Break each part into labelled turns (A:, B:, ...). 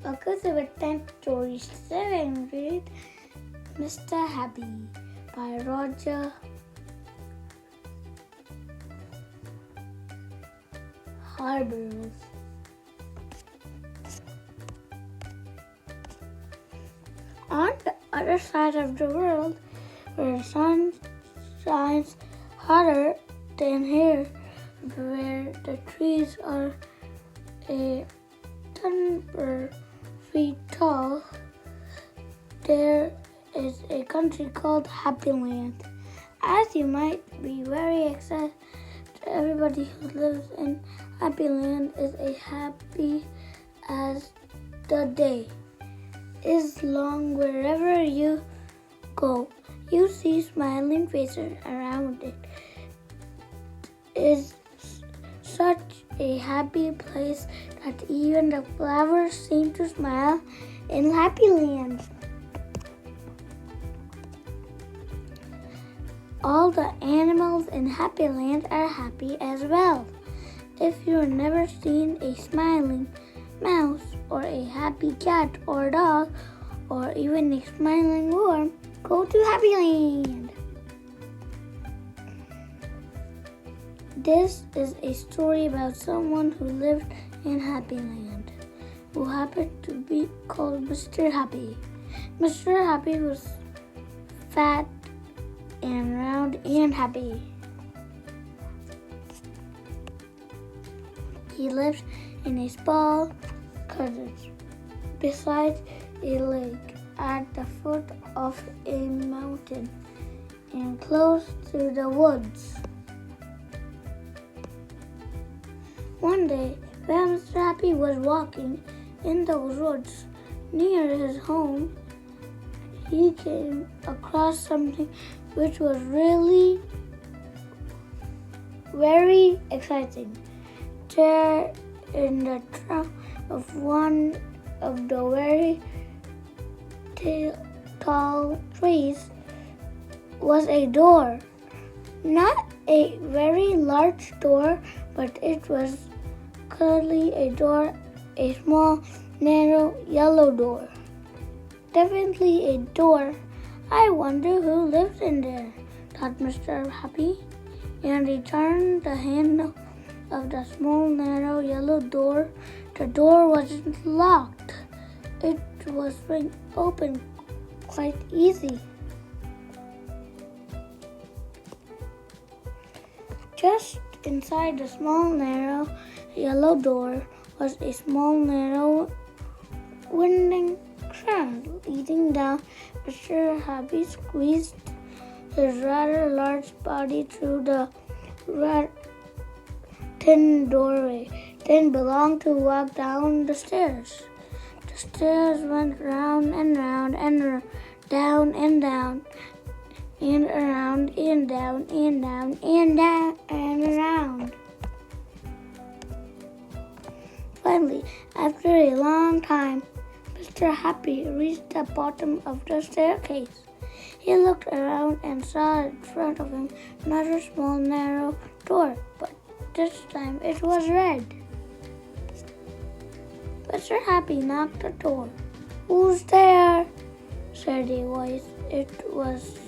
A: Welcome to bedtime stories. Today I'm read Mr. Happy by Roger Hargreaves. On the other side of the world, where the sun shines hotter than here, where the trees are a ton feet tall, there is a country called Happy Land. As you might be very excited, everybody who lives in Happy Land is as happy as the day is long. Wherever you go, you see smiling faces around it. Is such a happy place that even the flowers seem to smile in Happy Land. All the animals in Happy Land are happy as well. If you've never seen a smiling mouse or a happy cat or dog or even a smiling worm, go to Happy Land. This is a story about someone who lived in Happy Land, who happened to be called Mr. Happy. Mr. Happy was fat and round and happy. He lived in a small cottage beside a lake at the foot of a mountain and close to the woods. One day, when Mr. Happy was walking in the woods near his home, he came across something which was really very exciting. There, in the trunk of one of the very tall trees, was a door. Not a very large door, but it was clearly a door, a small, narrow, yellow door. Definitely a door. I wonder who lives in there, thought Mr. Happy, and he turned the handle of the small, narrow, yellow door. The door wasn't locked. It was swung open quite easy. Just inside the small, narrow, yellow door was a small, narrow, winding track leading down. Mr. Happy squeezed his rather large body through the thin doorway, then began to walk down the stairs. The stairs went round and round and down and down and around and down and down and down and around. Finally, after a long time, Mr. Happy reached the bottom of the staircase. He looked around and saw in front of him another small, narrow door, but this time it was red. Mr. Happy knocked the door. "Who's there?" said a voice. It was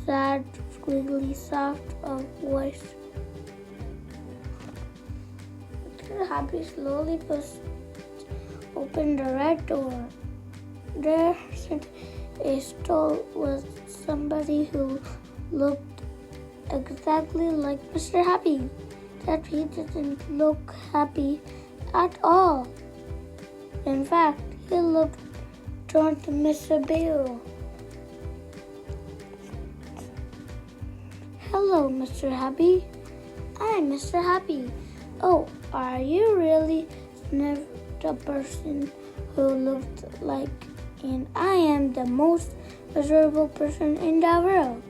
A: sad, squiggly, soft of voice. Mr. Happy slowly pushed open the red door. There sat a stall with somebody who looked exactly like Mr. Happy, that he didn't look happy at all. In fact, he looked turned miserable. "Hello, Mr. Happy." "I'm Mr. Happy." "Oh, are you really?" sniffed the person who looked like, "And I am the most miserable person in the world."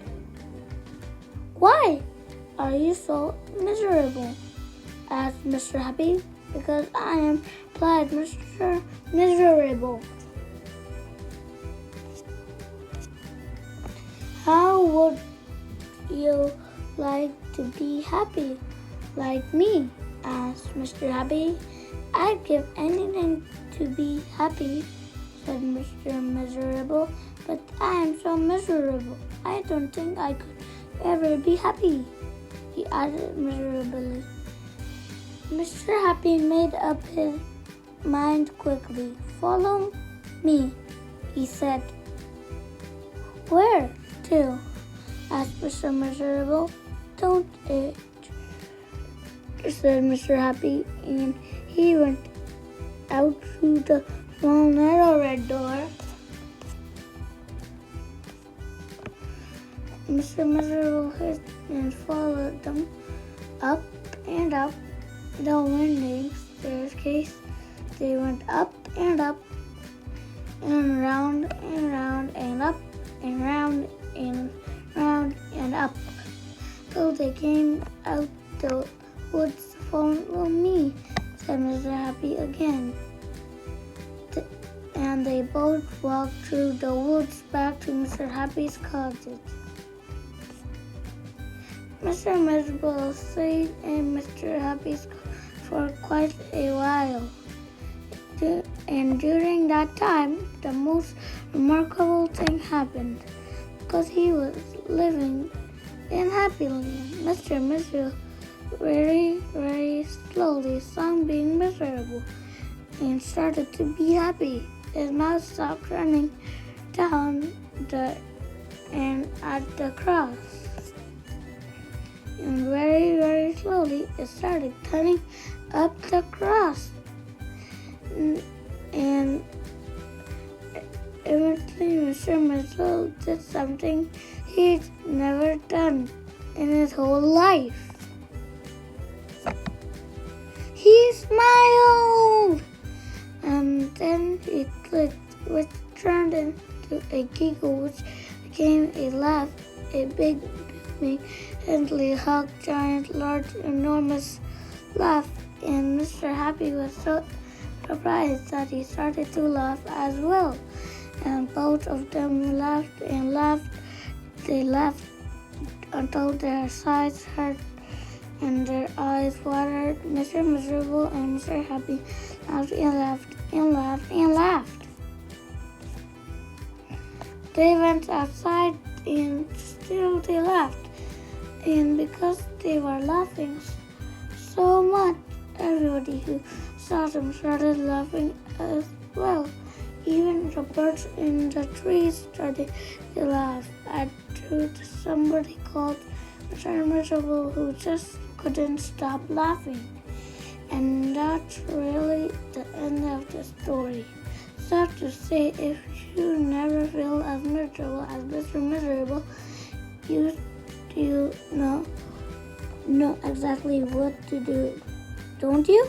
A: "Why are you so miserable?" asked Mr. Happy. "Because I am," replied Mr. Miserable. "How would you like to be happy like me?" asked Mr. Happy. "I'd give anything to to be happy, said Mr. Miserable, but I am so miserable. I don't think I could ever be happy, he added miserably. Mr. Happy made up his mind quickly. Follow me, he said. Where to? Asked Mr. Miserable. Don't it? Said Mr. Happy, and he went out through the small narrow red door. Mr. Miserable hissed and followed them up and up the winding staircase. They went up and round and round and up and round and round and up till they came out the woods. Follow me, said Mr. Happy again. And they both walked through the woods back to Mr. Happy's cottage. Mr. Miserable stayed in Mr. Happy's for quite a while. And during that time, the most remarkable thing happened. Because he was living in Happy Land, Mr. Miserable very, very slowly stopped being miserable and started to be happy. His mouth stopped running down and at the cross. And very, very slowly it started turning up the cross. And eventually Mr. Miserable did something he'd never done in his whole life. He smiled! And then he clicked, which turned into a giggle, which became a laugh, a big, booming, endlessly hugged, giant, large, enormous laugh. And Mr. Happy was so surprised that he started to laugh as well. And both of them laughed and laughed. They laughed until their sides hurt and their eyes watered. Mr. Miserable and Mr. Happy laughed and laughed and laughed and laughed. They went outside and still they laughed. And because they were laughing so much, everybody who saw them started laughing as well. Even the birds in the trees started to laugh at somebody called Mr. Miserable, who just couldn't stop laughing. And that's really the end of the story. Sad to say, if you never feel as miserable as Mr. Miserable, you know exactly what to do, don't you?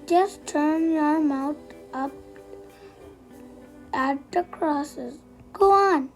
A: Just turn your mouth up at the crosses. Go on.